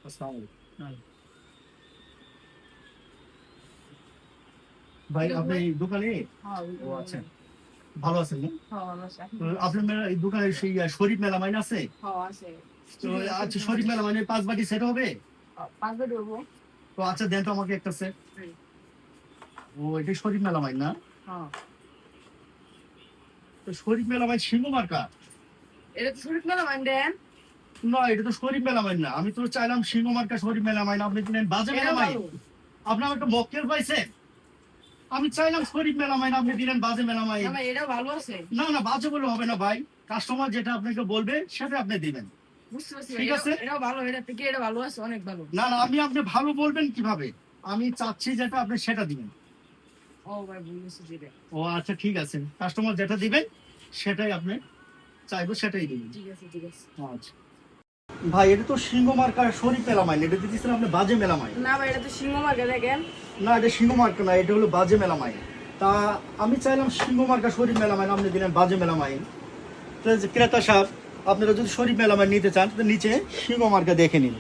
আসসালামু আলাইকুম। ভাই আপনি এই দোকানে? ও আচ্ছা, ভালো আছেন না? আপনার এই দোকানে সেই শরীফ মেলামাইন আছে? তো আচ্ছা, শরীফ মেলামাইনের 5 বাটি সেট হবে? তো আচ্ছা, দেন তো আমাকে একটা সেট। ও এটা শরীফ মেলামাইন না? তো শরীফ মেলামাইন সিংহ মার্কা? না, এটা তো শরীফ মেলামাইন না। আমি তো চাইলাম সিংহ মার্কা শরীফ মেলামাইন, আপনি দিলেন বাজে মেলামাইন। আপনার একটা মক্কেল পাইছে? আমি চাইলাম শরীফ মেলামাইন, আপনি দিলেন বাজে মেলামাইন। না না, বাজে বলে হবে না ভাই। কাস্টমার যেটা আপনাকে বলবে সেটা আপনি দিবেন। ঠিক আছে? না না, আপনি ভালো বলবেন কিভাবে? আমি চাচ্ছি যেটা আপনি সেটা দিবেন। ও আচ্ছা, ঠিক আছে। কাস্টমার যেটা দিবেন সেটাই আপনি চাইবো, সেটাই দিবেন। আচ্ছা ভাই, এটা তো সিংহ মার্কা শরীফ মেলামাইন, এটা দিতেছেন আপনি বাজে মেলামাইন। না ভাই, এটা তো সিংহ মার্কা দেখেন। না, এটা সিংহ মার্কা না, এটা হলো বাজে মেলামাইন। তা আমি চাইলাম সিংহ মার্কা শরীফ মেলামাইন, আপনি দিলেন বাজে মেলামাইন। তো ক্রেতা সাহেব, আপনারা যদি শরীফ মেলামাইন নিতে চান তো নিচে সিংহ মার্কা দেখে নিন।